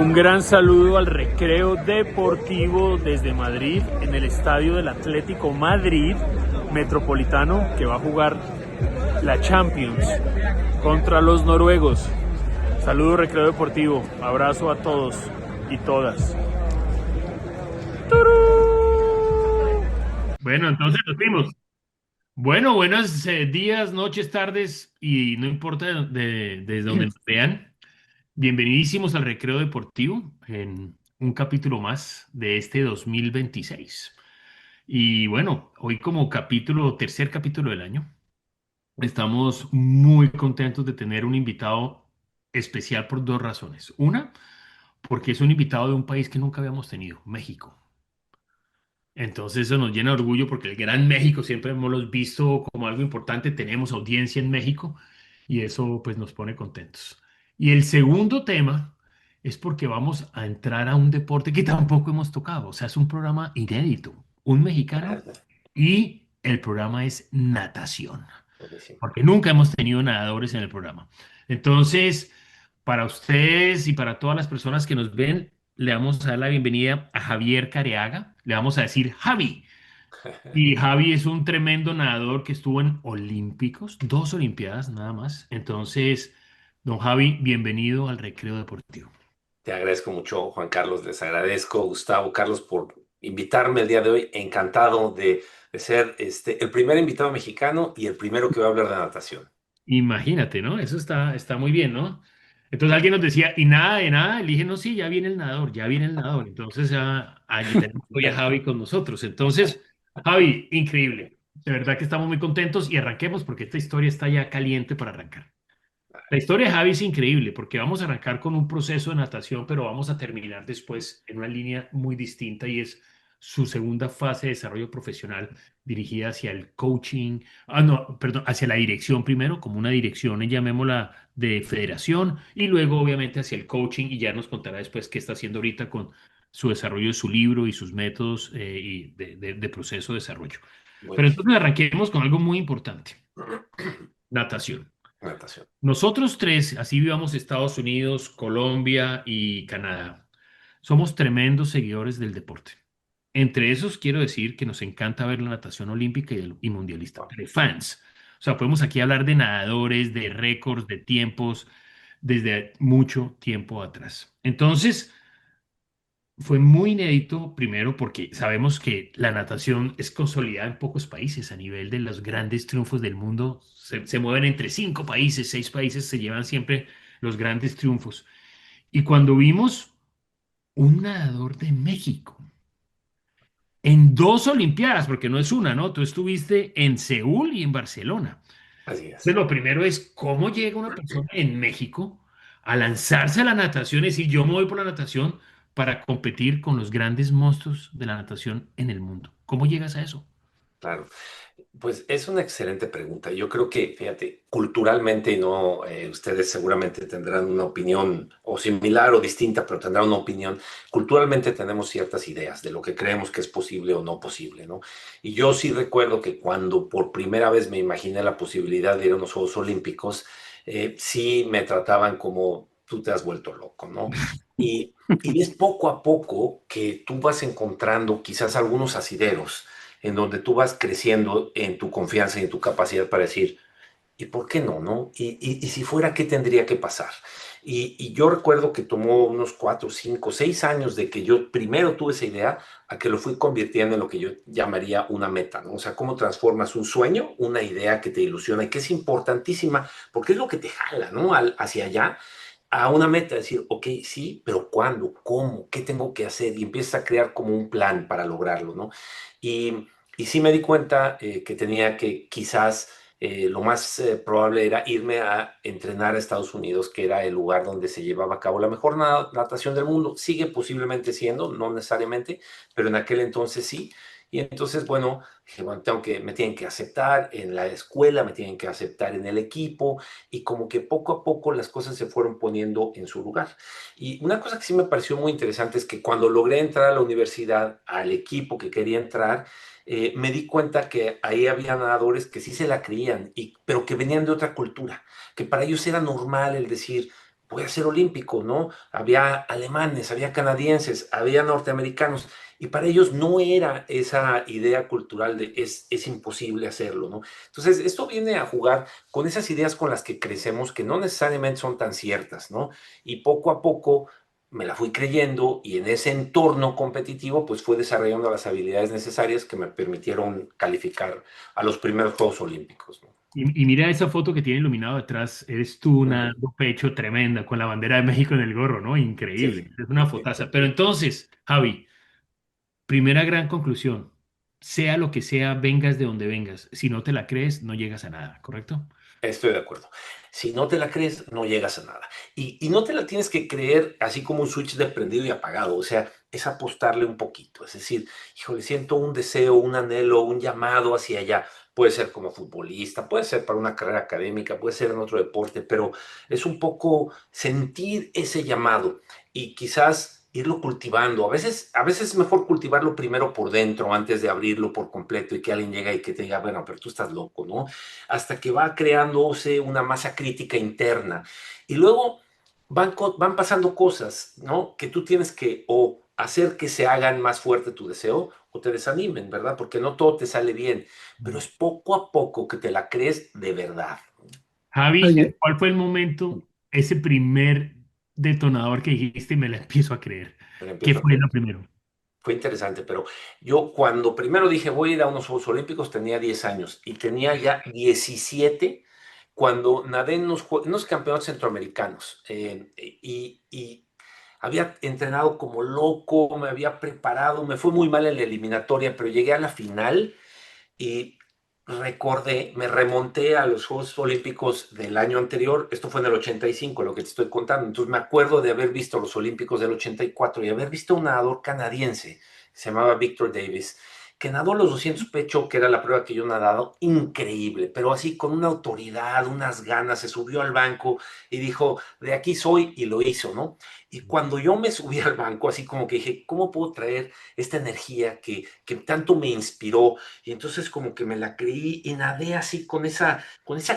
Un gran saludo al Recreo Deportivo desde Madrid, en el estadio del Atlético Madrid Metropolitano, que va a jugar la Champions contra los noruegos. Saludo Recreo Deportivo, abrazo a todos y todas. Bueno, entonces nos vimos. Bueno, buenos días, noches, tardes y no importa desde donde nos vean. Bienvenidísimos al Recreo Deportivo en un capítulo más de este 2026. Y bueno, hoy como tercer capítulo del año, estamos muy contentos de tener un invitado especial por dos razones. Una, porque es un invitado de un país que nunca habíamos tenido, México. Entonces eso nos llena de orgullo porque el Gran México siempre hemos los visto como algo importante, tenemos audiencia en México y eso pues nos pone contentos. Y el segundo tema es porque vamos a entrar a un deporte que tampoco hemos tocado, o sea, es un programa inédito, un mexicano y el programa es natación, Buenísimo. porque nunca hemos tenido nadadores en el programa. Entonces, para ustedes y para todas las personas que nos ven, le vamos a dar la bienvenida a Javier Careaga. Le vamos a decir Javi. Y Javi es un tremendo nadador que estuvo en Olímpicos, dos Olimpiadas nada más. Entonces, don Javi, bienvenido al Recreo Deportivo. Te agradezco mucho, Juan Carlos. Les agradezco, Gustavo, Carlos, por invitarme el día de hoy. Encantado de ser el primer invitado mexicano y el primero que va a hablar de natación. Imagínate, ¿no? Eso está muy bien, ¿no? Entonces alguien nos decía, y nada de nada, le dije, no, sí, ya viene el nadador, ya viene el nadador. Entonces ya allí tenemos hoy a Javi con nosotros. Entonces, Javi, increíble. De verdad que estamos muy contentos y arranquemos porque esta historia está ya caliente para arrancar. La historia de Javi es increíble porque vamos a arrancar con un proceso de natación, pero vamos a terminar después en una línea muy distinta y es su segunda fase de desarrollo profesional dirigida hacia el coaching, no, perdón, hacia la dirección primero, como una dirección, llamémosla de federación, y luego obviamente hacia el coaching y ya nos contará después qué está haciendo ahorita con su desarrollo de su libro y sus métodos y de proceso de desarrollo. Pero Buenísimo. entonces arranquemos con algo muy importante, natación. Natación. Nosotros tres, así vivamos Estados Unidos, Colombia y Canadá, somos tremendos seguidores del deporte. Entre esos quiero decir que nos encanta ver la natación olímpica y mundialista, Wow. de fans. O sea, podemos aquí hablar de nadadores, de récords, de tiempos, desde mucho tiempo atrás. Entonces, fue muy inédito, primero porque sabemos que la natación es consolidada en pocos países a nivel de los grandes triunfos del mundo. Se mueven entre 5 países, 6 países se llevan siempre los grandes triunfos. Y cuando vimos un nadador de México en dos Olimpiadas, porque no es una, ¿no? Tú estuviste en Seúl y en Barcelona. Así Entonces, es. lo primero es cómo llega una persona en México a lanzarse a la natación y decir, yo me voy por la natación para competir con los grandes monstruos de la natación en el mundo. ¿Cómo llegas a eso? Claro. Pues es una excelente pregunta. Yo creo que, fíjate, culturalmente no, ustedes seguramente tendrán una opinión o similar o distinta, pero tendrán una opinión. Culturalmente tenemos ciertas ideas de lo que creemos que es posible o no posible, ¿no? Y yo sí recuerdo que cuando por primera vez me imaginé la posibilidad de ir a unos Juegos Olímpicos, sí me trataban como tú te has vuelto loco, ¿no? Y es poco a poco que tú vas encontrando quizás algunos asideros en donde tú vas creciendo en tu confianza y en tu capacidad para decir, ¿y por qué no, no? Y si fuera, ¿qué tendría que pasar? Y yo recuerdo que tomó unos 4, 5, 6 años de que yo primero tuve esa idea a que lo fui convirtiendo en lo que yo llamaría una meta, ¿no? O sea, cómo transformas un sueño, una idea que te ilusiona y que es importantísima porque es lo que te jala, ¿no? Hacia allá a una meta, decir, ok, sí, pero ¿cuándo? ¿Cómo? ¿Qué tengo que hacer? Y empiezas a crear como un plan para lograrlo, ¿no? Y sí me di cuenta que tenía que quizás lo más probable era irme a entrenar a Estados Unidos, que era el lugar donde se llevaba a cabo la mejor natación del mundo. Sigue posiblemente siendo, no necesariamente, pero en aquel entonces sí. Y entonces, bueno, dije, bueno, me tienen que aceptar en la escuela, me tienen que aceptar en el equipo, y como que poco a poco las cosas se fueron poniendo en su lugar. Y una cosa que sí me pareció muy interesante es que cuando logré entrar a la universidad, al equipo que quería entrar, me di cuenta que ahí había nadadores que sí se la creían, pero que venían de otra cultura, que para ellos era normal el decir, voy a ser olímpico, ¿no? Había alemanes, había canadienses, había norteamericanos, y para ellos no era esa idea cultural de es imposible hacerlo, ¿no? Entonces, esto viene a jugar con esas ideas con las que crecemos, que no necesariamente son tan ciertas, ¿no? Y poco a poco me la fui creyendo y en ese entorno competitivo, pues fue desarrollando las habilidades necesarias que me permitieron calificar a los primeros Juegos Olímpicos, ¿no? Y mira esa foto que tiene iluminado detrás, eres tú Ujú. dando pecho tremenda con la bandera de México en el gorro, ¿no? Sí, Increíble, es una sí, fotaza. Pero entonces, Javi, primera gran conclusión, sea lo que sea, vengas de donde vengas, si no te la crees, no llegas a nada, ¿correcto? estoy de acuerdo. Si no te la crees, no llegas a nada. Y no te la tienes que creer así como un switch de prendido y apagado. O sea, es apostarle un poquito. Es decir, híjole, siento un deseo, un anhelo, un llamado hacia allá. Puede ser como futbolista, puede ser para una carrera académica, puede ser en otro deporte, pero es un poco sentir ese llamado y quizás irlo cultivando. A veces es mejor cultivarlo primero por dentro antes de abrirlo por completo y que alguien llegue y que te diga, bueno, pero tú estás loco, ¿no? Hasta que va creándose una masa crítica interna. Y luego van pasando cosas, ¿no? Que tú tienes que o hacer que se hagan más fuerte tu deseo o te desanimen, ¿verdad? Porque no todo te sale bien, pero es poco a poco que te la crees de verdad. Javi, Oye, ¿cuál fue el momento, ese primer detonador que dijiste, me la empiezo a creer? Me lo ¿Qué empiezo a fue creer. lo primero? Fue interesante, pero yo cuando primero dije voy a ir a unos Juegos Olímpicos tenía 10 años y tenía ya 17 cuando nadé en unos campeonatos centroamericanos y había entrenado como loco, me había preparado, me fue muy mal en la eliminatoria, pero llegué a la final y me remonté a los Juegos Olímpicos del año anterior, esto fue en el 85, lo que te estoy contando, entonces me acuerdo de haber visto los Olímpicos del 84 y haber visto un nadador canadiense, se llamaba Victor Davis, que nadó los 200 pecho, que era la prueba que yo he nadado, increíble, pero así con una autoridad, unas ganas, se subió al banco y dijo, de aquí soy, y lo hizo, ¿no? Y cuando yo me subí al banco, así como que dije, ¿cómo puedo traer esta energía que tanto me inspiró? Y entonces como que me la creí y nadé así con esa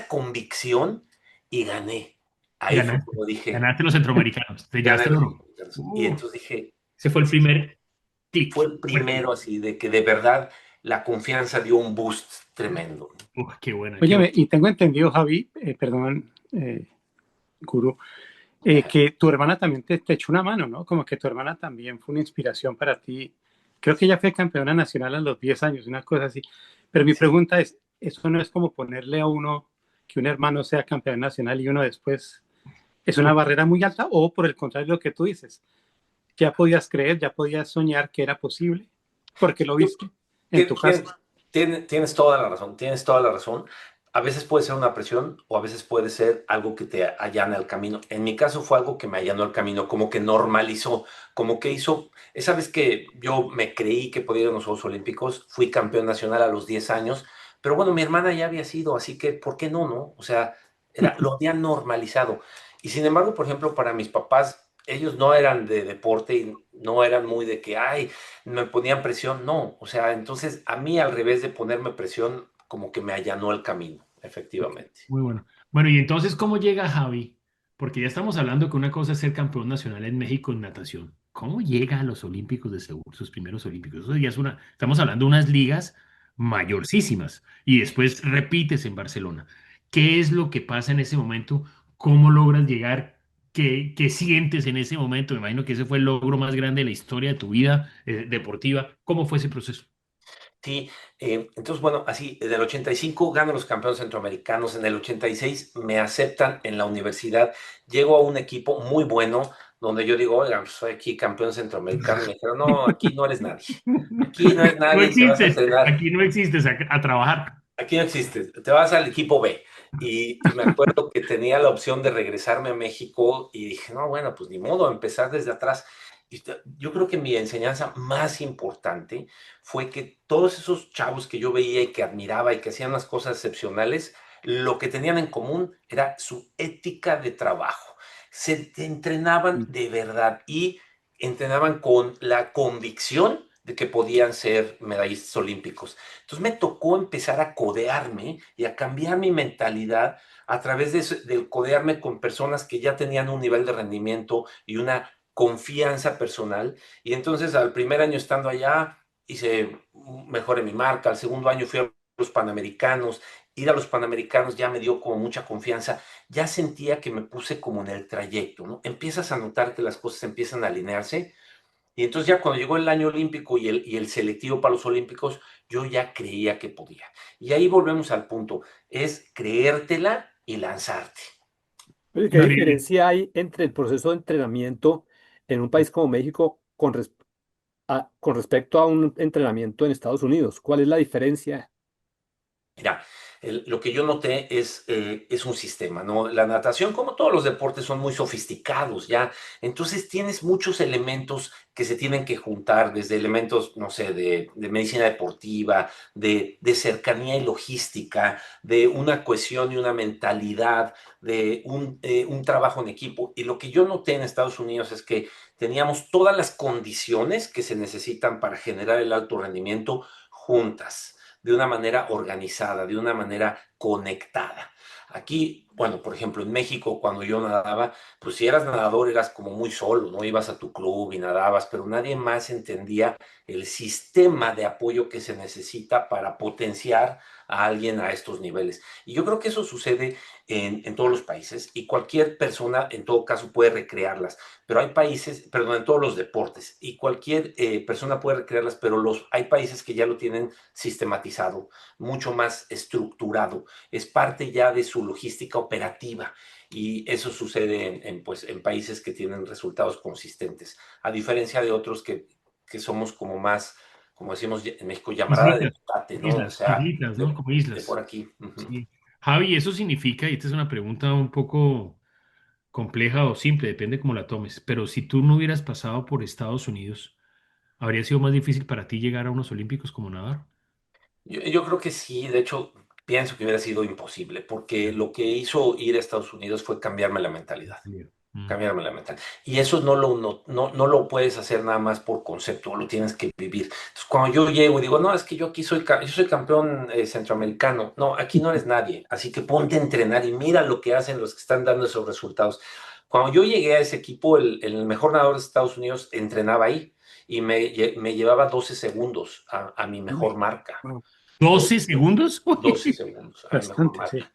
convicción y gané. Ahí fue Ganaste, como dije, ganaste los centroamericanos, te gané llevaste el los oro. Olímpicos. Y entonces dije, Ese fue el primer fue clic el fuerte. primero así de que de verdad la confianza dio un boost tremendo. Qué buena, qué buena. óyeme, y tengo entendido, Javi, perdón, Guru, que tu hermana también te echó una mano, ¿no? Como que tu hermana también fue una inspiración para ti. Creo que ella fue campeona nacional a los 10 años, una cosa así. Pero mi pregunta es, ¿eso no es como ponerle a uno que un hermano sea campeón nacional y uno después es una barrera muy alta? O por el contrario, lo que tú dices, ya podías creer, ya podías soñar que era posible, porque lo viste en tu casa. Tienes toda la razón, tienes toda la razón. A veces puede ser una presión o a veces puede ser algo que te allana el camino. En mi caso fue algo que me allanó el camino, como que normalizó, como que hizo, esa vez que yo me creí que podía ir a los Juegos Olímpicos, fui campeón nacional a los 10 años, pero bueno, mi hermana ya había sido, así que ¿por qué no, no? O sea, lo había normalizado. Y sin embargo, por ejemplo, para mis papás, ellos no eran de deporte y no eran muy de que, ay, me ponían presión, no, o sea, entonces a mí al revés de ponerme presión, como que me allanó el camino, efectivamente. Muy bueno. Bueno, y entonces, ¿cómo llega Javi? Porque ya estamos hablando que una cosa es ser campeón nacional en México en natación. ¿Cómo llega a los Olímpicos de Seúl, sus primeros Olímpicos? Eso ya es estamos hablando de unas ligas mayorcísimas. Y después repites en Barcelona. ¿Qué es lo que pasa en ese momento? ¿Cómo logras llegar? ¿Qué sientes en ese momento? Me imagino que ese fue el logro más grande de la historia de tu vida deportiva. ¿Cómo fue ese proceso? Sí, entonces bueno, así, en el 85 gano los campeones centroamericanos, en el 86 me aceptan en la universidad, llego a un equipo muy bueno, donde yo digo, oigan, pues, soy aquí campeón centroamericano, y me dijeron, no, aquí no eres nadie, aquí no es No nadie y te vas a existes, entrenar. aquí no existes a trabajar. Aquí no existe, te vas al equipo B. Y me acuerdo que tenía la opción de regresarme a México y dije, no, bueno, pues ni modo, empezar desde atrás. Y yo creo que mi enseñanza más importante fue que todos esos chavos que yo veía y que admiraba y que hacían las cosas excepcionales, lo que tenían en común era su ética de trabajo. Se entrenaban de verdad y entrenaban con la convicción de que podían ser medallistas olímpicos. Entonces me tocó empezar a codearme y a cambiar mi mentalidad a través del codearme con personas que ya tenían un nivel de rendimiento y una confianza personal. Y entonces al primer año estando allá hice mejor en mi marca, al segundo año fui a los Panamericanos, ir a los Panamericanos ya me dio como mucha confianza, ya sentía que me puse como en el trayecto, ¿no? Empiezas a notar que las cosas empiezan a alinearse y entonces ya cuando llegó el año olímpico y el selectivo para los olímpicos, yo ya creía que podía. Y ahí volvemos al punto, es creértela y lanzarte. Oye, ¿qué Gabriel, diferencia hay entre el proceso de entrenamiento en un país como México con respecto a un entrenamiento en Estados Unidos? ¿Cuál es la diferencia? Mira, lo que yo noté es un sistema, ¿no? La natación, como todos los deportes, son muy sofisticados, ¿ya? Entonces tienes muchos elementos que se tienen que juntar, desde elementos, no sé, de medicina deportiva, de cercanía y logística, de una cohesión y una mentalidad, de un trabajo en equipo. Y lo que yo noté en Estados Unidos es que teníamos todas las condiciones que se necesitan para generar el alto rendimiento juntas de una manera organizada, de una manera conectada. Aquí, bueno, por ejemplo, en México, cuando yo nadaba, pues si eras nadador eras como muy solo, ¿no? Ibas a tu club y nadabas, pero nadie más entendía el sistema de apoyo que se necesita para potenciar a alguien a estos niveles. Y yo creo que eso sucede en todos los países y cualquier persona en todo caso puede recrearlas, pero hay países, perdón, en todos los deportes y cualquier persona puede recrearlas, pero hay países que ya lo tienen sistematizado, mucho más estructurado, es parte ya de su logística operativa y eso sucede pues, en países que tienen resultados consistentes, a diferencia de otros que somos como más, como decimos en México, llamarada de islitas, petate, ¿no? O sea, islitas, ¿no? Como de por islas. aquí. Uh -huh. Sí. Javi, eso significa, y esta es una pregunta un poco compleja o simple, depende cómo la tomes, pero si tú no hubieras pasado por Estados Unidos, ¿habría sido más difícil para ti llegar a unos Olímpicos como nadar? Yo creo que sí, de hecho, pienso que hubiera sido imposible, porque Ya, lo que hizo ir a Estados Unidos fue cambiarme la mentalidad. ya. Mm. Cambiarme la mentalidad. Y eso no lo puedes hacer nada más por concepto, lo tienes que vivir. Entonces, cuando yo llego y digo, no, es que yo aquí yo soy campeón centroamericano, no, aquí no eres nadie, así que ponte a entrenar y mira lo que hacen los que están dando esos resultados. Cuando yo llegué a ese equipo, el mejor nadador de Estados Unidos entrenaba ahí y me llevaba 12 segundos a mi mejor marca. Wow, 12 12, segundos. 12 segundos a mi mejor bastante, marca. sí.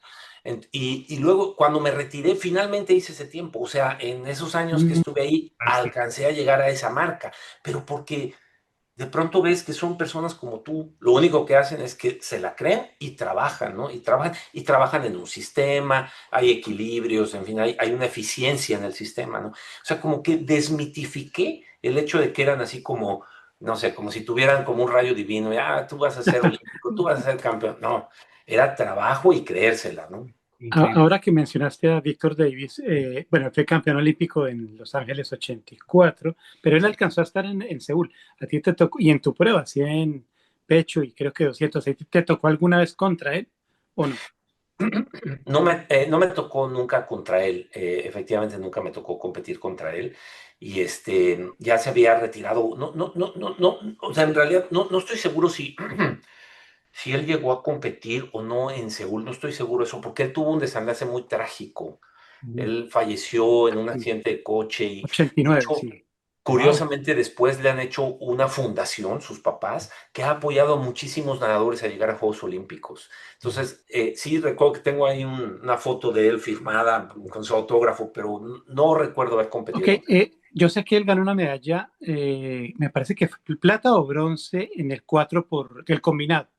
Y luego cuando me retiré, finalmente hice ese tiempo. O sea, en esos años que Mm, estuve ahí, Fantástico. alcancé a llegar a esa marca. Pero porque de pronto ves que son personas como tú, lo único que hacen es que se la creen y trabajan, ¿no? Y trabajan en un sistema, hay equilibrios, en fin, hay una eficiencia en el sistema, ¿no? O sea, como que desmitifiqué el hecho de que eran así como, no sé, como si tuvieran como un rayo divino, y, tú vas a ser olímpico, tú vas a ser campeón. No, era trabajo y creérsela, ¿no? Increíble. Ahora que mencionaste a Víctor Davis, bueno, fue campeón olímpico en Los Ángeles 84, pero él alcanzó a estar en Seúl. A ti te tocó, y en tu prueba, 100 pecho y creo que 200, ¿te tocó alguna vez contra él o no? No me tocó nunca contra él, efectivamente nunca me tocó competir contra él y ya se había retirado, no, o sea, en realidad no estoy seguro si él llegó a competir o no en Seúl, no estoy seguro de eso, porque él tuvo un desenlace muy trágico. Mm. Él falleció en un Sí, accidente de coche y de 89, hecho, sí. Wow. curiosamente después le han hecho una fundación, sus papás, que ha apoyado a muchísimos nadadores a llegar a Juegos Olímpicos. Entonces, sí recuerdo que tengo ahí una foto de él firmada con su autógrafo, pero no recuerdo haber Ok, competido contra él. yo sé que él ganó una medalla, me parece que fue plata o bronce en el 4 por el combinado.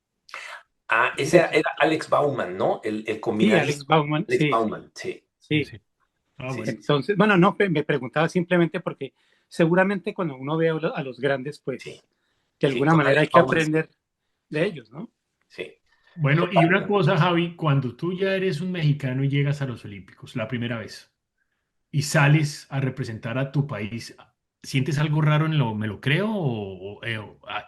Ese era Alex Bauman, ¿no? El Sí, Alex combinadísimo. Bauman, Alex sí, sí, Bauman, sí, Sí, sí. sí. Ah, sí, bueno. sí, sí. Entonces, bueno, no, me preguntaba simplemente porque seguramente cuando uno ve a los grandes, Sí, pues de sí, alguna con manera hay Alex que Bauman, aprender de sí, ellos, ¿no? sí, Bueno, y una totalmente. cosa, Javi, cuando tú ya eres un mexicano y llegas a los Olímpicos la primera vez y sales a representar a tu país, ¿sientes algo raro me lo creo?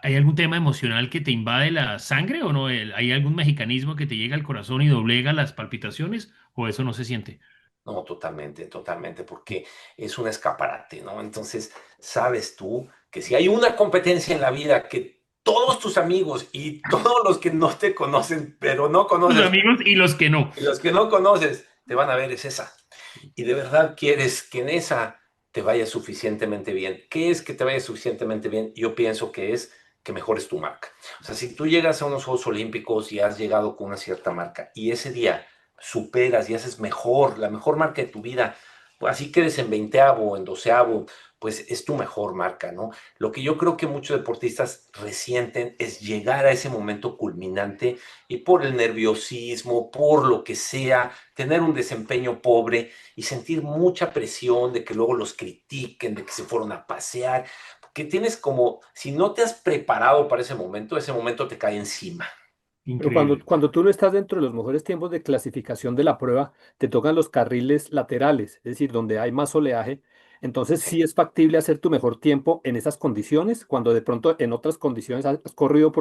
¿Hay algún tema emocional que te invade la sangre o no? ¿Hay algún mexicanismo que te llega al corazón y doblega las palpitaciones o eso no se siente? No, totalmente, totalmente, porque es un escaparate, ¿no? Entonces, sabes tú que si hay una competencia en la vida que todos tus amigos y todos los que no te conocen, pero no Tus conoces, amigos y los que no. y los que no conoces, te van a ver, es esa. Y de verdad quieres que en esa te vaya suficientemente bien. ¿Qué es que te vaya suficientemente bien? Yo pienso que es que mejores tu marca. O sea, si tú llegas a unos Juegos Olímpicos y has llegado con una cierta marca y ese día superas y haces mejor, la mejor marca de tu vida, pues así quedes en 20º o en 12º, pues es tu mejor marca, ¿no? Lo que yo creo que muchos deportistas resienten es llegar a ese momento culminante y por el nerviosismo, por lo que sea, tener un desempeño pobre y sentir mucha presión de que luego los critiquen, de que se fueron a pasear, porque tienes como, si no te has preparado para ese momento te cae encima. Pero cuando, Increíble. cuando tú no estás dentro de los mejores tiempos de clasificación de la prueba, te tocan los carriles laterales, es decir, donde hay más oleaje. Entonces, Sí. sí es factible hacer tu mejor tiempo en esas condiciones, cuando de pronto en otras condiciones has corrido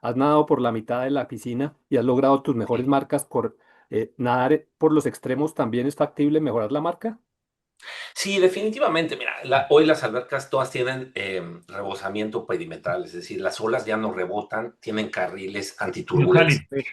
has nadado por la mitad de la piscina y has logrado tus mejores marcas. Nadar por los extremos también es factible mejorar la marca. Sí, definitivamente. Mira, hoy las albercas todas tienen rebosamiento perimetral, es decir, las olas ya no rebotan, tienen carriles No antiturbulencia. salen.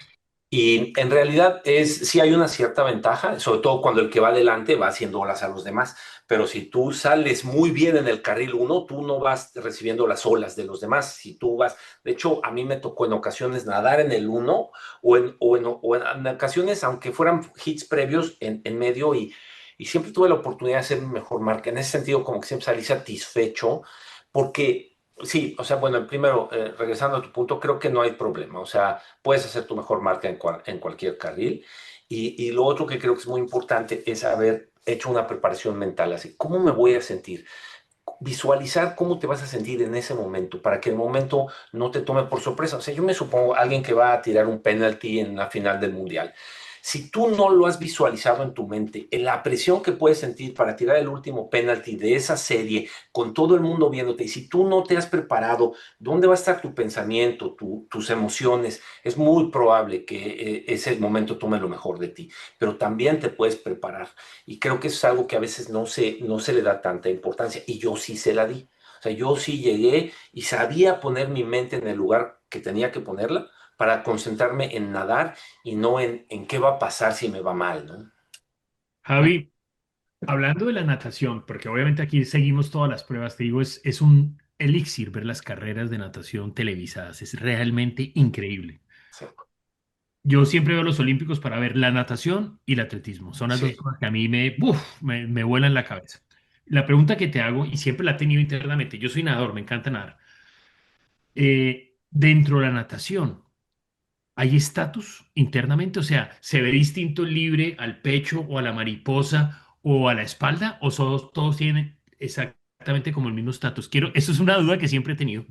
Y en realidad sí hay una cierta ventaja, sobre todo cuando el que va adelante va haciendo olas a los demás. Pero si tú sales muy bien en el carril uno, tú no vas recibiendo las olas de los demás. Si tú vas, de hecho, a mí me tocó en ocasiones nadar en el uno o en ocasiones, aunque fueran hits previos en medio y siempre tuve la oportunidad de hacer mi mejor marca. En ese sentido, como que siempre salí satisfecho porque sí, o sea, bueno, primero, regresando a tu punto, creo que no hay problema. O sea, puedes hacer tu mejor marca en cualquier carril. Y lo otro que creo que es muy importante es haber hecho una preparación mental, así, ¿cómo me voy a sentir? Visualizar cómo te vas a sentir en ese momento, para que el momento no te tome por sorpresa. O sea, yo me supongo alguien que va a tirar un penalti en la final del mundial. Si tú no lo has visualizado en tu mente, en la presión que puedes sentir para tirar el último penalti de esa serie, con todo el mundo viéndote, y si tú no te has preparado, ¿dónde va a estar tu pensamiento, tus emociones? Es muy probable que ese momento tome lo mejor de ti, pero también te puedes preparar. Y creo que eso es algo que a veces no se le da tanta importancia, y yo sí se la di. O sea, yo sí llegué y sabía poner mi mente en el lugar que tenía que ponerla para concentrarme en nadar y no en qué va a pasar si me va mal, ¿no? Javi, hablando de la natación, porque obviamente aquí seguimos todas las pruebas, te digo, es un elixir ver las carreras de natación televisadas, es realmente increíble. Sí, Yo siempre veo los Olímpicos para ver la natación y el atletismo. Son las dos sí. cosas que a mí me vuelan la cabeza. La pregunta que te hago, y siempre la he tenido internamente, yo soy nadador, me encanta nadar. Dentro de la natación, ¿hay estatus internamente? O sea, ¿se ve distinto el libre al pecho o a la mariposa o a la espalda? ¿O todos tienen exactamente como el mismo estatus? Eso es una duda que siempre he tenido.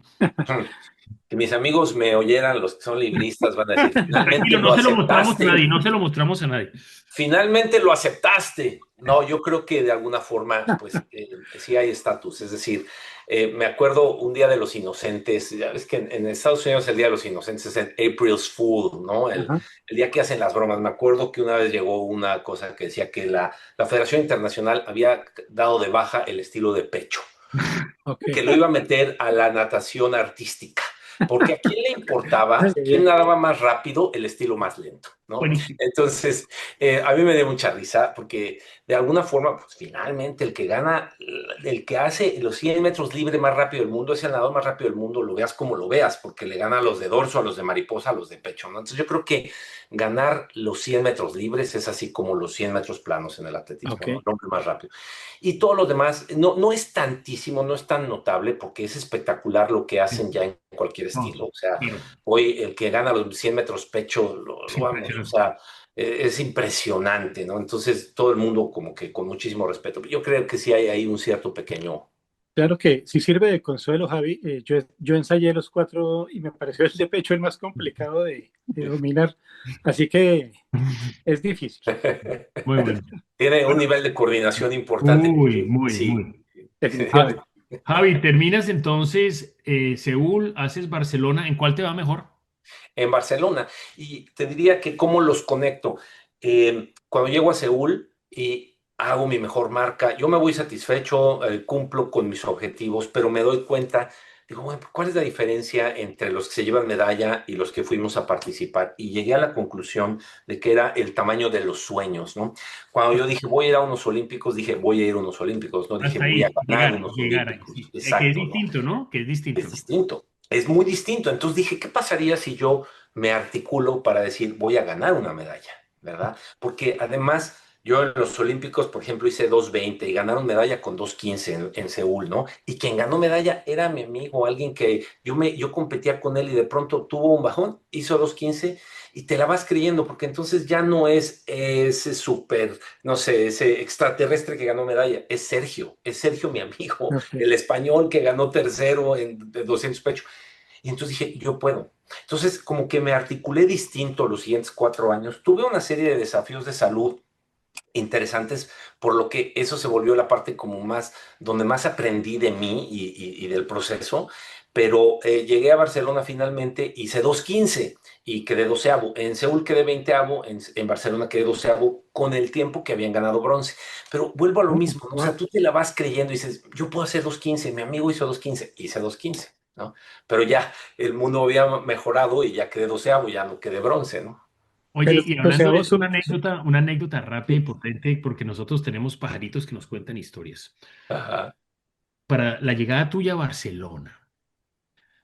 Si mis amigos me oyeran, los que son libristas van a decir, finalmente Tranquilo, no lo se lo mostramos a aceptaste. nadie, no se lo mostramos a nadie. Finalmente lo aceptaste. No, yo creo que de alguna forma, pues sí hay estatus. Es decir, me acuerdo un día de los inocentes. Ya ves que en Estados Unidos el día de los inocentes es en April's Fool, ¿no? Ajá, El día que hacen las bromas. Me acuerdo que una vez llegó una cosa que decía que la Federación Internacional había dado de baja el estilo de pecho, ok. que lo iba a meter a la natación artística. Porque a quién le importaba Ay, quién ay, nadaba más rápido, el estilo más lento, ¿no? Buenísimo. Entonces, a mí me dio mucha risa porque de alguna forma, pues finalmente el que gana, el que hace los 100 metros libre más rápido del mundo es el nadador más rápido del mundo, lo veas como lo veas, porque le gana a los de dorso, a los de mariposa, a los de pecho, ¿no? Entonces yo creo que ganar los 100 metros libres es así como los 100 metros planos en el atletismo, ok. ¿no? El hombre más rápido. Y todo lo demás no es tantísimo, no es tan notable porque es espectacular lo que hacen ya en cualquier No, estilo. O sea, claro, hoy el que gana los 100 metros pecho, es lo vamos, o impresionante. sea, es impresionante, ¿no? Entonces todo el mundo como que con muchísimo respeto. Yo creo que sí hay ahí un cierto pequeño... Claro que si sirve de consuelo, Javi. Yo ensayé los cuatro y me pareció el de pecho el más complicado de dominar. Así que es difícil, Muy bueno. Tiene un Bueno, nivel de coordinación importante. muy, muy, Sí. muy. Ja- definitivamente. Javi, terminas entonces Seúl, haces Barcelona. ¿En cuál te va mejor? En Barcelona. Y te diría que cómo los conecto. Cuando llego a Seúl, hago mi mejor marca, yo me voy satisfecho, cumplo con mis objetivos, pero me doy cuenta, digo, bueno, ¿cuál es la diferencia entre los que se llevan medalla y los que fuimos a participar? Y llegué a la conclusión de que era el tamaño de los sueños, ¿no? Cuando yo dije, voy a ir a unos olímpicos, dije, voy a ir a unos olímpicos, no dije, Hasta voy a ahí, ganar llegar, unos llegar ahí, olímpicos. sí. Que es Exacto, ¿no? distinto, ¿no? Que es distinto. Es distinto, es muy distinto. Entonces dije, ¿qué pasaría si yo me articulo para decir, voy a ganar una medalla, ¿verdad? Porque además yo en los Olímpicos, por ejemplo, hice 2:20 y ganaron medalla con 2:15 en Seúl, ¿no? Y quien ganó medalla era mi amigo, alguien que yo competía con él y de pronto tuvo un bajón, hizo 2:15 y te la vas creyendo, porque entonces ya no es ese súper, no sé, ese extraterrestre que ganó medalla, es Sergio mi amigo, Ok. el español que ganó tercero en de 200 pecho. Y entonces dije, yo puedo. Entonces, como que me articulé distinto los siguientes 4 años. Tuve una serie de desafíos de salud interesantes, por lo que eso se volvió la parte como más, donde más aprendí de mí y del proceso, pero llegué a Barcelona finalmente, hice 2:15 y quedé doceavo. En Seúl quedé veinteavo, en Barcelona quedé doceavo con el tiempo que habían ganado bronce. Pero vuelvo a lo mismo, ¿no? O sea, Wow. tú te la vas creyendo y dices, yo puedo hacer 2:15, mi amigo hizo 2:15, hice 2:15, ¿no? Pero ya el mundo había mejorado y ya quedé doceavo, ya no quedé bronce, ¿no? Oye, Pero, y o hablando sea, de vos eso, una anécdota rápida y sí. potente, porque nosotros tenemos pajaritos que nos cuentan historias. Ajá, Para la llegada tuya a Barcelona,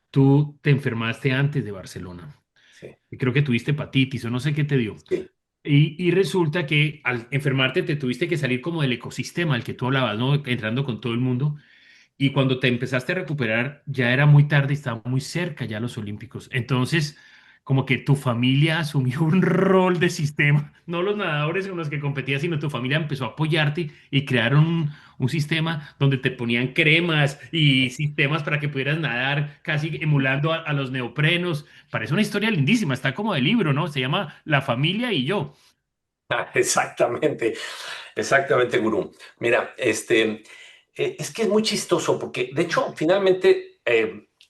tú te enfermaste antes de Barcelona. sí, Y creo que tuviste hepatitis o no sé qué te dio. sí. Y resulta que al enfermarte te tuviste que salir como del ecosistema al que tú hablabas, ¿no? Entrando con todo el mundo. Y cuando te empezaste a recuperar, ya era muy tarde y estaba muy cerca ya los Olímpicos. Entonces, como que tu familia asumió un rol de sistema, no los nadadores con los que competías, sino tu familia empezó a apoyarte y crearon un sistema donde te ponían cremas y sistemas para que pudieras nadar, casi emulando a los neoprenos. Parece una historia lindísima, está como de libro, ¿no? Se llama La familia y yo. Exactamente, exactamente, Gurú. Mira, es que es muy chistoso porque, de hecho, finalmente,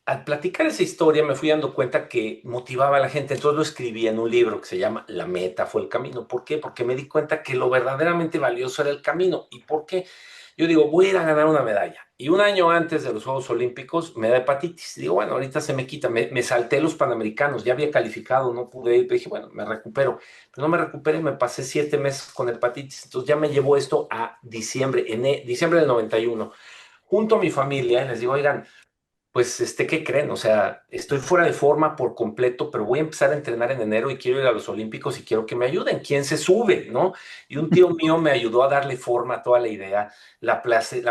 al platicar esa historia me fui dando cuenta que motivaba a la gente. Entonces lo escribí en un libro que se llama La meta fue el camino. ¿Por qué? Porque me di cuenta que lo verdaderamente valioso era el camino. ¿Y por qué? Yo digo, voy a ir a ganar una medalla. Y un año antes de los Juegos Olímpicos me da hepatitis. Digo, bueno, ahorita se me quita. Me salté los Panamericanos, ya había calificado, no pude ir. Pero dije, bueno, me recupero. Pero no me recuperé, me pasé 7 meses con hepatitis. Entonces ya me llevó esto a diciembre, diciembre del 91. Junto a mi familia, y les digo, oigan, pues, ¿qué creen? O sea, estoy fuera de forma por completo, pero voy a empezar a entrenar en enero y quiero ir a los Olímpicos y quiero que me ayuden. ¿Quién se sube, no? Y un tío mío me ayudó a darle forma a toda la idea. La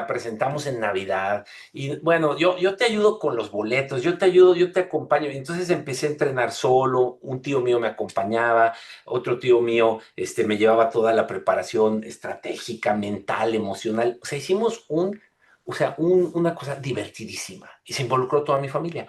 presentamos en Navidad. Y bueno, yo te ayudo con los boletos, yo te ayudo, yo te acompaño. Y entonces empecé a entrenar solo. Un tío mío me acompañaba, otro tío mío, me llevaba toda la preparación estratégica, mental, emocional. O sea, hicimos una cosa divertidísima y se involucró toda mi familia.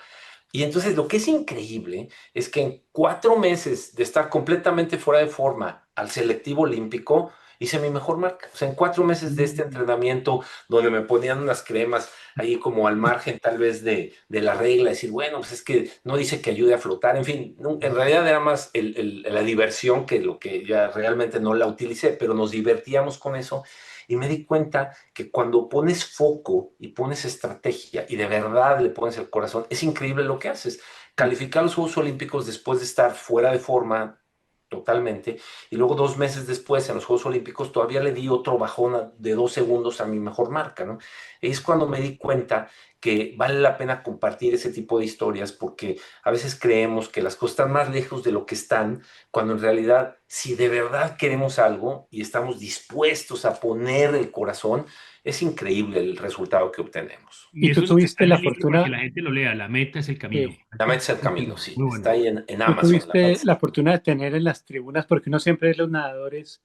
Y entonces lo que es increíble es que en 4 meses de estar completamente fuera de forma al selectivo olímpico, hice mi mejor marca. O sea, en 4 meses de este entrenamiento, donde me ponían unas cremas ahí como al margen tal vez de la regla, decir, bueno, pues es que no dice que ayude a flotar, en fin, en realidad era más la diversión que lo que ya realmente no la utilicé, pero nos divertíamos con eso. Y me di cuenta que cuando pones foco y pones estrategia y de verdad le pones el corazón, es increíble lo que haces. Calificar los Juegos Olímpicos después de estar fuera de forma totalmente, y luego 2 meses después en los Juegos Olímpicos todavía le di otro bajón de 2 segundos a mi mejor marca, ¿no? Es cuando me di cuenta que vale la pena compartir ese tipo de historias porque a veces creemos que las cosas están más lejos de lo que están, cuando en realidad si de verdad queremos algo y estamos dispuestos a poner el corazón, es increíble el resultado que obtenemos. Y y eso tú es lo que está tuviste en la el libro para que fortuna, la gente lo lea. La meta es el camino. La ¿Cierto? meta es el camino, sí. Muy Está bueno. ahí en tú Amazon. La meta tuviste es el la camino. fortuna de tener en las tribunas, porque uno siempre ve los nadadores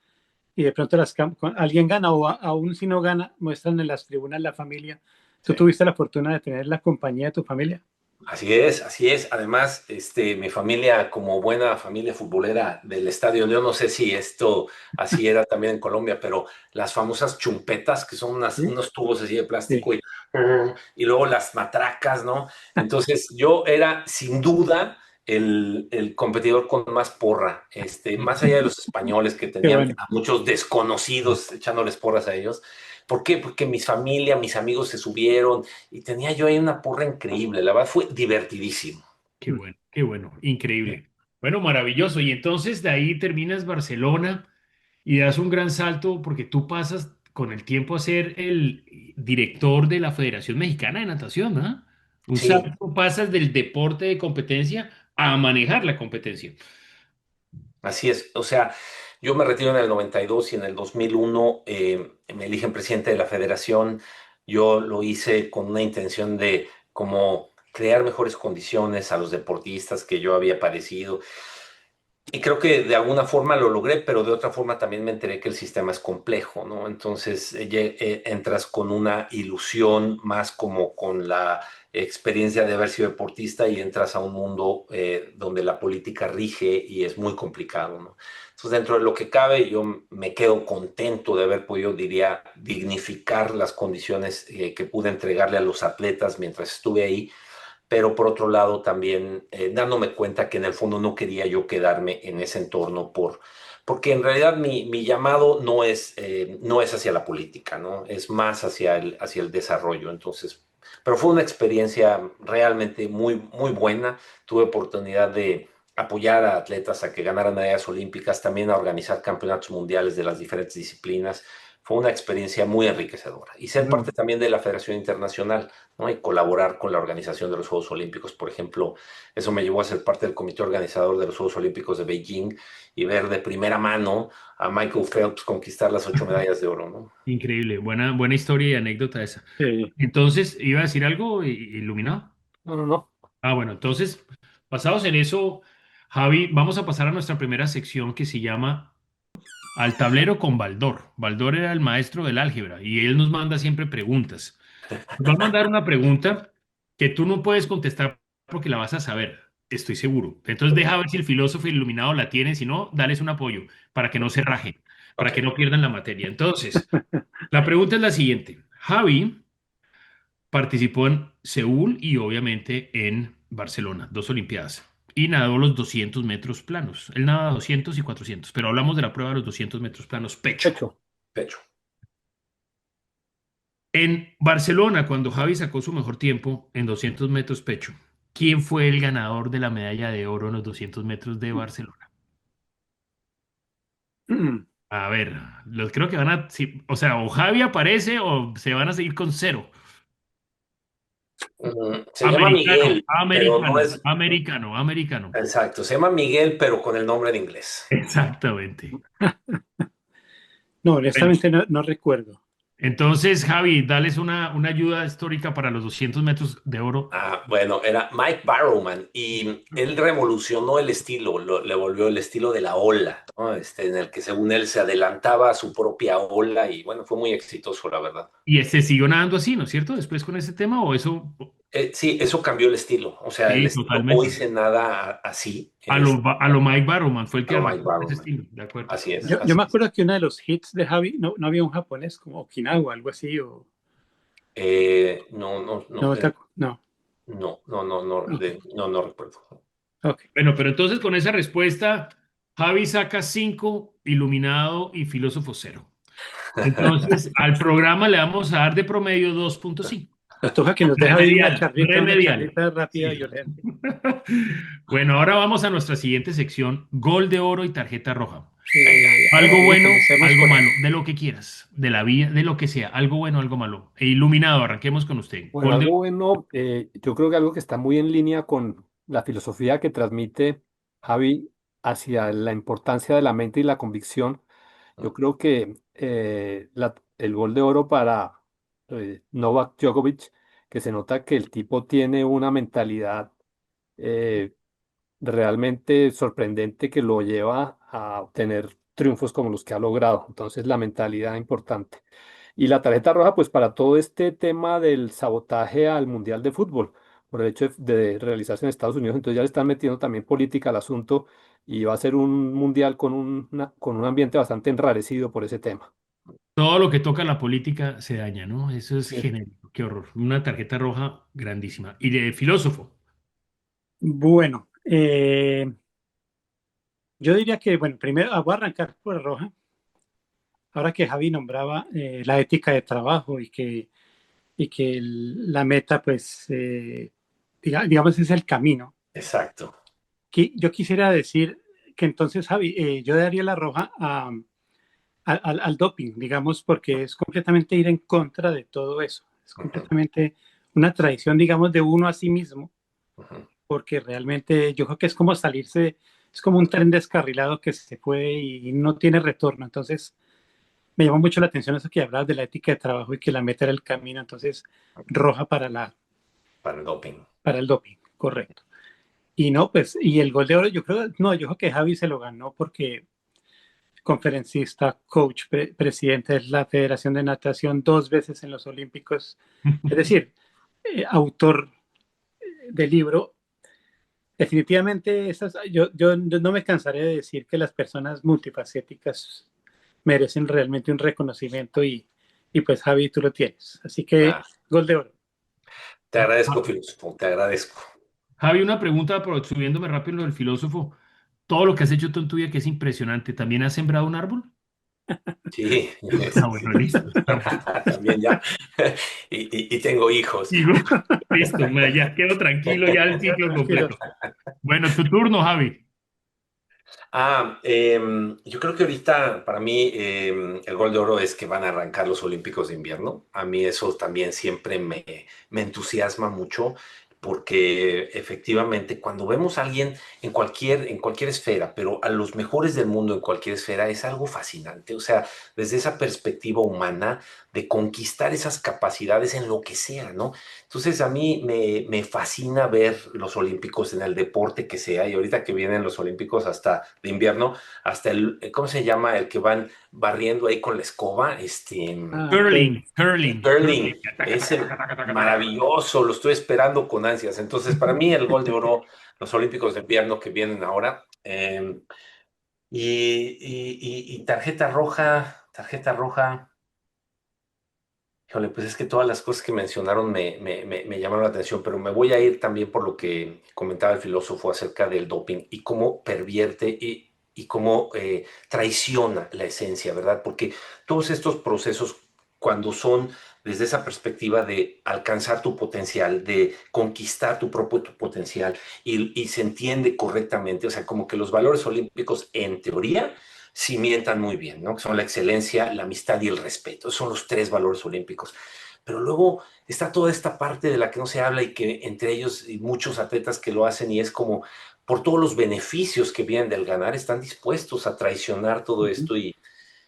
y de pronto alguien gana o aún si no gana, muestran en las tribunas la familia. ¿Tú Sí. tuviste la fortuna de tener la compañía de tu familia? Así es, así es. Además, mi familia, como buena familia futbolera del Estadio, yo no sé si esto así era también en Colombia, pero las famosas chumpetas, que son Sí, unos tubos así de sí. plástico y luego las matracas, ¿no? Entonces, yo era sin duda el competidor con más porra, más allá de los españoles que Qué tenían bueno. a muchos desconocidos echándoles porras a ellos. ¿Por qué? Porque mi familia, mis amigos se subieron y tenía yo ahí una porra increíble. La verdad fue divertidísimo. Qué bueno, increíble. Bueno, maravilloso. Y entonces de ahí terminas Barcelona y das un gran salto porque tú pasas con el tiempo a ser el director de la Federación Mexicana de Natación, ¿ah? Un Sí, salto, pasas del deporte de competencia a manejar la competencia. así es. O sea, yo me retiro en el 92 y en el 2001 me eligen presidente de la federación. Yo lo hice con una intención de como crear mejores condiciones a los deportistas que yo había padecido. Y creo que de alguna forma lo logré, pero de otra forma también me enteré que el sistema es complejo, ¿no? Entonces entras con una ilusión más como con la experiencia de haber sido deportista y entras a un mundo donde la política rige y es muy complicado, ¿no? Entonces, dentro de lo que cabe, yo me quedo contento de haber podido, diría, dignificar las condiciones que pude entregarle a los atletas mientras estuve ahí, pero por otro lado también dándome cuenta que en el fondo no quería yo quedarme en ese entorno porque en realidad mi llamado no es hacia la política, ¿no? Es más hacia el desarrollo. Entonces, pero fue una experiencia realmente muy, muy buena. Tuve oportunidad de apoyar a atletas a que ganaran medallas olímpicas, también a organizar campeonatos mundiales de las diferentes disciplinas. Fue una experiencia muy enriquecedora. Y ser Bueno, parte también de la Federación Internacional, ¿no? Y colaborar con la organización de los Juegos Olímpicos. Por ejemplo, eso me llevó a ser parte del comité organizador de los Juegos Olímpicos de Beijing y ver de primera mano a Michael Phelps conquistar las 8 medallas de oro, ¿no? increíble, buena historia y anécdota esa. Sí. Entonces, ¿iba a decir algo, Iluminado? No, no, no. Ah, bueno, entonces, basados en eso, Javi, vamos a pasar a nuestra primera sección que se llama Al tablero con Baldor. Baldor era el maestro del álgebra y él nos manda siempre preguntas. Nos va a mandar una pregunta que tú no puedes contestar porque la vas a saber, estoy seguro. Entonces deja ver si el filósofo iluminado la tiene, si no, dales un apoyo para que no se rajen, para Ok. que no pierdan la materia. Entonces, la pregunta es la siguiente. Javi participó en Seúl y obviamente en Barcelona, dos Olimpiadas. Y nadó los 200 metros planos. Él nada 200 y 400, pero hablamos de la prueba de los 200 metros planos pecho. Hecho. Pecho. En Barcelona, cuando Javi sacó su mejor tiempo en 200 metros pecho, ¿quién fue el ganador de la medalla de oro en los 200 metros de Barcelona? A ver, los creo que van a, o sea, o Javi aparece o se van a seguir con cero. Se llama Miguel, pero no es Americano. exacto. Se llama Miguel, pero con el nombre en inglés. Exactamente. No, Bueno, honestamente no recuerdo. entonces, Javi, dales una ayuda histórica para los 200 metros de oro. Bueno, era Mike Barrowman y él revolucionó el estilo, le volvió el estilo de la ola, ¿no? En el que según él se adelantaba a su propia ola y bueno, fue muy exitoso, la verdad. Y este siguió nadando así, ¿no es cierto? Después con ese tema, o eso, Sí, eso cambió el estilo, o sea, el sí, estilo hoy totalmente. se nada así, A lo Mike Barrowman fue el a que lo Mike arrancó ese Barrowman. estilo, de acuerdo. Así es, Yo así me es. acuerdo que uno de los hits de Javi, no había un japonés como Okinawa, algo así, o No, no, no, no, no. no, no, no, no, Ok, no recuerdo. ok. Bueno, pero entonces con esa respuesta, Javi saca 5, iluminado y filósofo cero. Entonces, al programa le vamos a dar de promedio 2.5. Nos toca que nos deja ahí Remedial, una remedial. charlita rápida Sí. y urgente. Bueno, ahora vamos a nuestra siguiente sección, gol de oro y tarjeta roja. Venga. Algo bueno, Comencemos algo por ahí. malo, de lo que quieras, de la vida, de lo que sea, algo bueno, algo malo. E iluminado, arranquemos con usted. Bueno, Gol de algo bueno, yo creo que algo que está muy en línea con la filosofía que transmite Javi hacia la importancia de la mente y la convicción. Yo creo que el gol de oro para Novak Djokovic, que se nota que el tipo tiene una mentalidad eh, realmente sorprendente que lo lleva a obtener triunfos como los que ha logrado. Entonces, la mentalidad importante. Y la tarjeta roja, pues para todo este tema del sabotaje al Mundial de Fútbol, por el hecho de realizarse en Estados Unidos, entonces ya le están metiendo también política al asunto y va a ser un mundial con con un ambiente bastante enrarecido por ese tema. todo lo que toca la política se daña, ¿no? Eso es Sí. genérico, qué horror. Una tarjeta roja grandísima. Y de filósofo. Bueno, Eh, yo diría que, bueno, primero voy a arrancar por la roja. Ahora que Javi nombraba la ética de trabajo y que la meta, pues, digamos, es el camino. Exacto. Yo quisiera decir que entonces, Javi, yo daría la roja al doping, digamos, porque es completamente ir en contra de todo eso. Es Ujú, completamente una traición, digamos, de uno a sí mismo, ujú. porque realmente yo creo que es como salirse, es como un tren descarrilado que se fue y no tiene retorno. Entonces, me llamó mucho la atención eso que hablabas de la ética de trabajo y que la meta era el camino. Entonces, roja Para el doping. para el doping, correcto. Y no, pues, y el gol de oro, yo creo, no, yo creo que Javi se lo ganó porque conferencista, coach, presidente de la Federación de Natación, 2 veces en los Olímpicos, es decir, autor del libro. Definitivamente, yo no me cansaré de decir que las personas multifacéticas merecen realmente un reconocimiento y pues Javi, tú lo tienes. Así que, Ah, gol de oro. te agradezco, filósofo, te agradezco. Javi, una pregunta, pero subiéndome rápido en lo del filósofo. Todo lo que has hecho tú en tu vida que es impresionante, ¿también has sembrado un árbol? Sí, Ah, bueno, listo. Estamos. también ya. Y tengo hijos. Digo, listo, ya quedo tranquilo, ya el ciclo Tranquilo. completo. Bueno, tu turno, Javi. Yo creo que ahorita para mí el gol de oro es que van a arrancar los Olímpicos de invierno. A mí eso también siempre me entusiasma mucho porque efectivamente cuando vemos a alguien en cualquier esfera, pero a los mejores del mundo en cualquier esfera es algo fascinante. O sea, desde esa perspectiva humana de conquistar esas capacidades en lo que sea, ¿no? Entonces a mí me fascina ver los Olímpicos en el deporte que sea y ahorita que vienen los Olímpicos hasta de invierno, hasta ¿cómo se llama? El que van barriendo ahí con la escoba, Ah, ok. Curling, curling, curling. curling, Taca, taca, ese taca, taca, taca, taca, taca. maravilloso, lo estoy esperando con ansias. Entonces para mí el gol de oro, los Olímpicos de invierno que vienen ahora, y tarjeta roja. Híjole, pues es que todas las cosas que mencionaron me llamaron la atención, pero me voy a ir también por lo que comentaba el filósofo acerca del doping y cómo pervierte y cómo traiciona la esencia, ¿verdad? Porque todos estos procesos, cuando son desde esa perspectiva de alcanzar tu potencial, de conquistar tu potencial y se entiende correctamente, o sea, como que los valores olímpicos en teoría cimientan muy bien, ¿no? Que son la excelencia, la amistad y el respeto. Esos son los tres valores olímpicos. Pero luego está toda esta parte de la que no se habla y que entre ellos y muchos atletas que lo hacen y es como por todos los beneficios que vienen del ganar están dispuestos a traicionar todo Ujú. esto y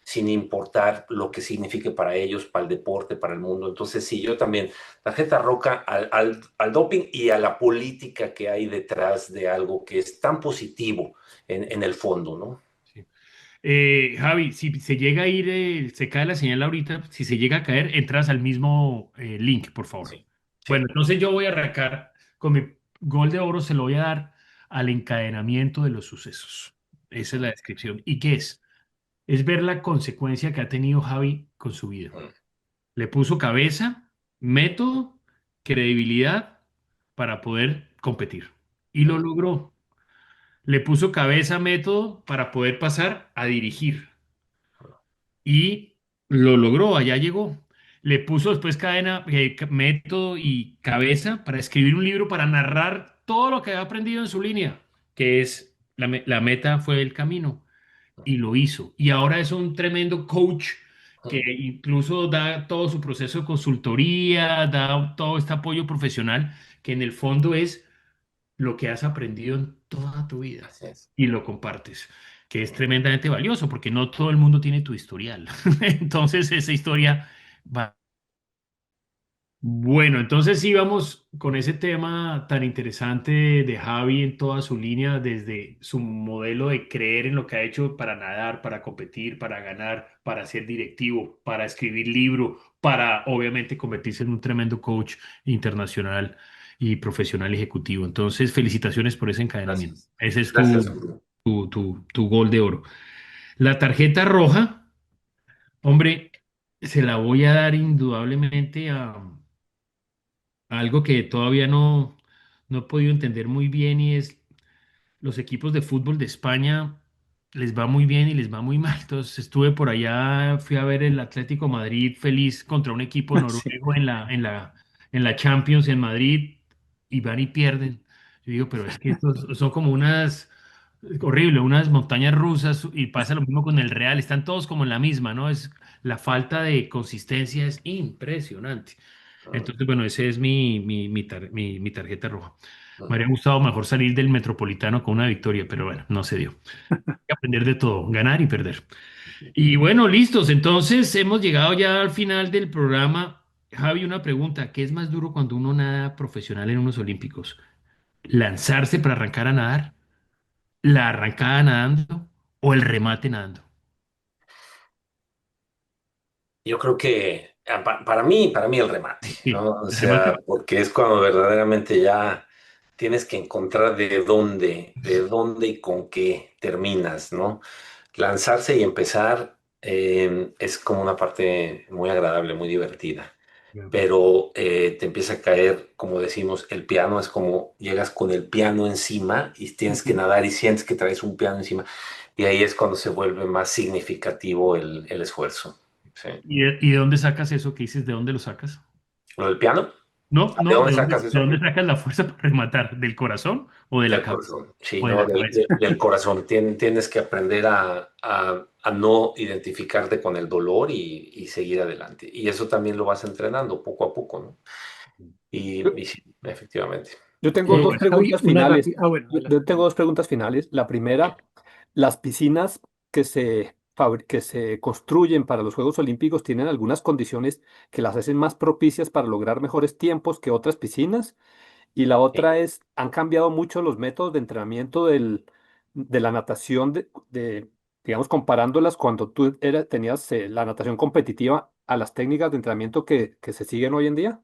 sin importar lo que signifique para ellos, para el deporte, para el mundo. Entonces, sí, yo también, tarjeta roca al doping y a la política que hay detrás de algo que es tan positivo en el fondo, ¿no? Sí. Javi, si se llega a ir, se cae la señal ahorita, si se llega a caer, entras al mismo link, por favor. Sí, Bueno, sí. entonces yo voy a arrancar con mi gol de oro, se lo voy a dar al encadenamiento de los sucesos. Esa es la descripción. ¿Y qué es? Es ver la consecuencia que ha tenido Javi con su vida. Mm, Le puso cabeza, método, credibilidad para poder competir. Y lo mm, logró. Le puso cabeza, método para poder pasar a dirigir. Y lo logró, allá llegó. Le puso después cadena, método y cabeza para escribir un libro para narrar todo lo que había aprendido en su línea, que es la meta fue el camino y lo hizo. Y ahora es un tremendo coach que mm. incluso da todo su proceso de consultoría, da todo este apoyo profesional, que en el fondo es lo que has aprendido en toda tu vida Así es. y lo compartes, que es tremendamente valioso porque no todo el mundo tiene tu historial. Entonces esa historia va. Bueno, entonces sí vamos con ese tema tan interesante de Javi en toda su línea, desde su modelo de creer en lo que ha hecho para nadar, para competir, para ganar, para ser directivo, para escribir libro, para obviamente convertirse en un tremendo coach internacional y profesional ejecutivo. Entonces, felicitaciones por ese encadenamiento. Gracias. Ese es Gracias, Guru. tu gol de oro. La tarjeta roja, hombre, se la voy a dar indudablemente a algo que todavía no he podido entender muy bien y es los equipos de fútbol de España les va muy bien y les va muy mal. Entonces estuve por allá, fui a ver el Atlético Madrid feliz contra un equipo Sí, noruego en la Champions en Madrid y van y pierden. Yo digo, pero es que estos son como horrible, unas montañas rusas y pasa lo mismo con el Real, están todos como en la misma, ¿no? La falta de consistencia es impresionante. Mm, Entonces, bueno, ese es mi tarjeta roja. Me mm. habría gustado mejor salir del Metropolitano con una victoria, pero bueno, no se dio. Hay que aprender de todo, ganar y perder. Y bueno, listos. Entonces, hemos llegado ya al final del programa. Javi, una pregunta. ¿Qué es más duro cuando uno nada profesional en unos olímpicos? ¿Lanzarse para arrancar a nadar? ¿La arrancada nadando o el remate nadando? Yo creo que para mí el remate, Sí, ¿no? O el sea, remate. porque es cuando verdaderamente ya tienes que encontrar de dónde y con qué terminas, ¿no? Lanzarse y empezar es como una parte muy agradable, muy divertida, pero te empieza a caer, como decimos, el piano es como llegas con el piano encima y tienes que ujú. nadar y sientes que traes un piano encima y ahí es cuando se vuelve más significativo el esfuerzo. Sí. ¿Y de dónde sacas eso que dices? ¿De dónde lo sacas? ¿Lo del piano? No, ¿De no, dónde ¿de sacas dónde, de eso? dónde sacas la fuerza para rematar? ¿Del corazón o de la Del cabeza? corazón. Sí, O de no, la cabeza. del corazón. Tienes que aprender a no identificarte con el dolor y seguir adelante. Y eso también lo vas entrenando poco a poco, ¿no? Yo, Y sí, efectivamente. yo tengo dos Javi, preguntas una finales. rápida. Ah, bueno, Yo adelante. tengo dos preguntas finales. La primera, las piscinas que se construyen para los Juegos Olímpicos tienen algunas condiciones que las hacen más propicias para lograr mejores tiempos que otras piscinas. Y la Sí. otra es, han cambiado mucho los métodos de entrenamiento de la natación, digamos, comparándolas cuando tenías la natación competitiva a las técnicas de entrenamiento que se siguen hoy en día.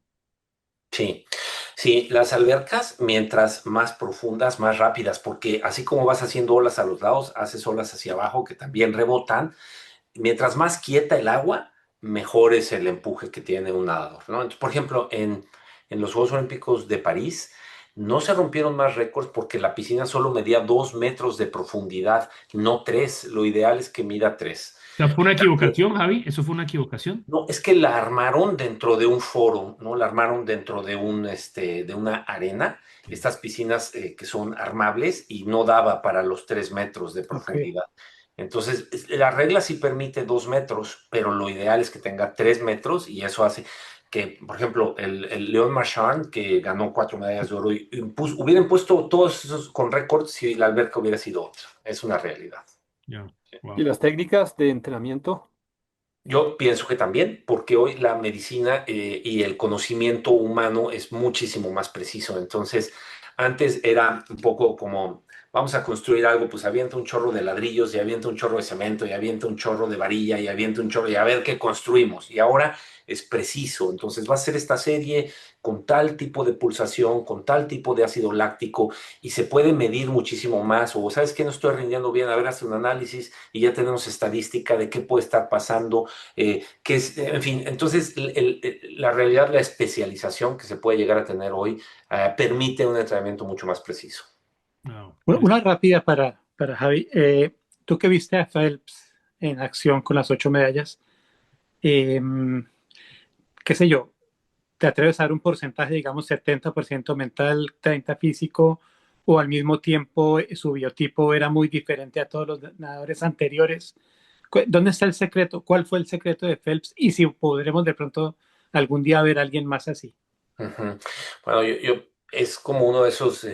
Sí, sí, las albercas, mientras más profundas, más rápidas, porque así como vas haciendo olas a los lados, haces olas hacia abajo que también rebotan. Mientras más quieta el agua, mejor es el empuje que tiene un nadador, ¿no? Entonces, por ejemplo, en los Juegos Olímpicos de París, no se rompieron más récords porque la piscina solo medía 2 metros de profundidad, no tres. Lo ideal es que mida tres. O sea, fue una equivocación, Javi. Eso fue una equivocación. No, es que la armaron dentro de un foro, ¿no? La armaron dentro de de una arena, estas piscinas que son armables y no daba para los 3 metros de Ok. profundidad. Entonces, la regla sí permite 2 metros, pero lo ideal es que tenga 3 metros y eso hace que, por ejemplo, el Leon Marchand, que ganó 4 medallas de oro, hubiera impuesto todos esos con récords si la alberca hubiera sido otra. Es una realidad. Ya, Y wow. las técnicas de entrenamiento. Yo pienso que también, porque hoy la medicina y el conocimiento humano es muchísimo más preciso. Entonces, antes era un poco como, vamos a construir algo, pues avienta un chorro de ladrillos y avienta un chorro de cemento y avienta un chorro de varilla y avienta un chorro y a ver qué construimos. Y ahora es preciso. Entonces, va a ser esta serie con tal tipo de pulsación, con tal tipo de ácido láctico y se puede medir muchísimo más. O, ¿sabes qué? No estoy rindiendo bien. A ver, hace un análisis y ya tenemos estadística de qué puede estar pasando que es, en fin, entonces la realidad, la especialización que se puede llegar a tener hoy permite un entrenamiento mucho más preciso. Wow. Una rápida para Javi. Tú que viste a Phelps en acción con las 8 medallas, eh, qué sé yo, ¿te atreves a dar un porcentaje, digamos, 70% mental, 30% físico, o al mismo tiempo su biotipo era muy diferente a todos los nadadores anteriores? ¿Dónde está el secreto? ¿Cuál fue el secreto de Phelps? Y si podremos de pronto algún día ver a alguien más así. Ujú. Bueno, es como uno de esos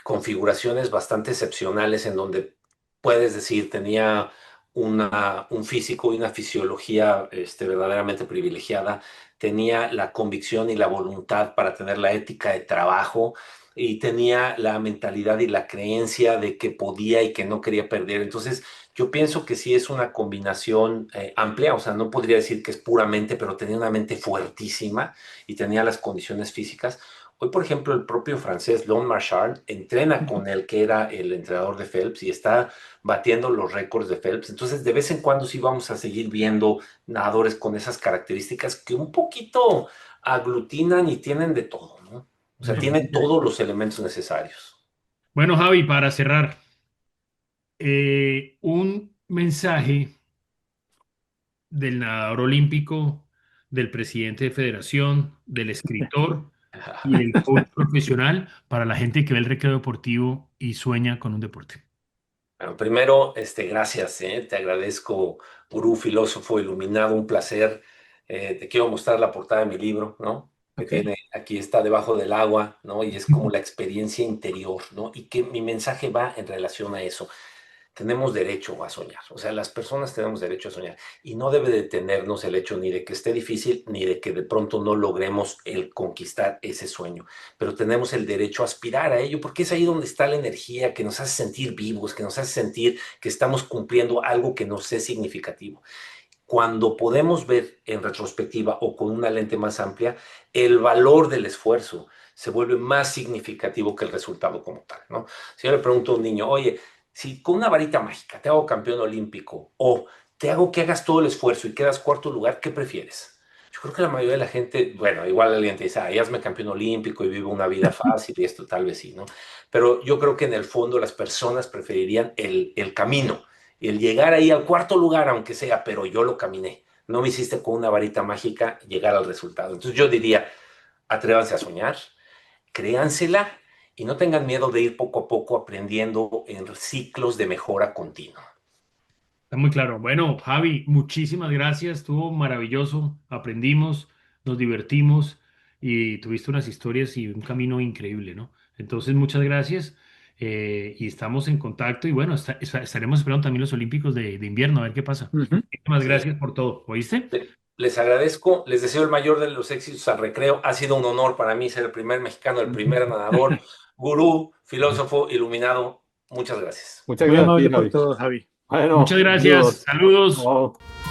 configuraciones bastante excepcionales en donde puedes decir tenía un físico y una fisiología verdaderamente privilegiada, tenía la convicción y la voluntad para tener la ética de trabajo y tenía la mentalidad y la creencia de que podía y que no quería perder. Entonces, yo pienso que sí es una combinación amplia, o sea, no podría decir que es puramente, pero tenía una mente fuertísima y tenía las condiciones físicas. Hoy, por ejemplo, el propio francés Lon Marchand entrena con el que era el entrenador de Phelps y está batiendo los récords de Phelps. Entonces, de vez en cuando sí vamos a seguir viendo nadadores con esas características que un poquito aglutinan y tienen de todo, ¿no? O sea, Bien. tienen todos los elementos necesarios. Bueno, Javi, para cerrar, un mensaje del nadador olímpico, del presidente de federación, del escritor y el coach profesional para la gente que ve el recreo deportivo y sueña con un deporte. Bueno, primero, gracias, te agradezco, gurú, filósofo, iluminado, un placer. Te quiero mostrar la portada de mi libro, ¿no? Que Ok. tiene, aquí está debajo del agua, ¿no? Y es como la experiencia interior, ¿no? Y que mi mensaje va en relación a eso. Tenemos derecho a soñar, o sea, las personas tenemos derecho a soñar y no debe detenernos el hecho ni de que esté difícil ni de que de pronto no logremos el conquistar ese sueño, pero tenemos el derecho a aspirar a ello porque es ahí donde está la energía que nos hace sentir vivos, que nos hace sentir que estamos cumpliendo algo que nos es significativo. Cuando podemos ver en retrospectiva o con una lente más amplia, el valor del esfuerzo se vuelve más significativo que el resultado como tal, ¿no? Si yo le pregunto a un niño, oye, si con una varita mágica te hago campeón olímpico o te hago que hagas todo el esfuerzo y quedas cuarto lugar, ¿qué prefieres? Yo creo que la mayoría de la gente, bueno, igual alguien te dice, ah, hazme campeón olímpico y vivo una vida fácil y esto tal vez sí, ¿no? Pero yo creo que en el fondo las personas preferirían el camino, el llegar ahí al cuarto lugar, aunque sea, pero yo lo caminé. No me hiciste con una varita mágica llegar al resultado. Entonces yo diría, atrévanse a soñar, créansela y no tengan miedo de ir poco a poco aprendiendo en ciclos de mejora continua. Está muy claro. Bueno, Javi, muchísimas gracias. Estuvo maravilloso. Aprendimos, nos divertimos y tuviste unas historias y un camino increíble, ¿no? Entonces, muchas gracias. Y estamos en contacto y bueno, estaremos esperando también los Olímpicos de invierno, a ver qué pasa. Ujú. Muchísimas Sí, gracias por todo. ¿Oíste? les agradezco, les deseo el mayor de los éxitos al recreo. Ha sido un honor para mí ser el primer mexicano, el primer nadador, gurú, filósofo, iluminado. Muchas gracias. Muchas Muy gracias a ti, amable por Javi. todo, Javi. Bueno, Muchas gracias. saludos. Saludos. Chao.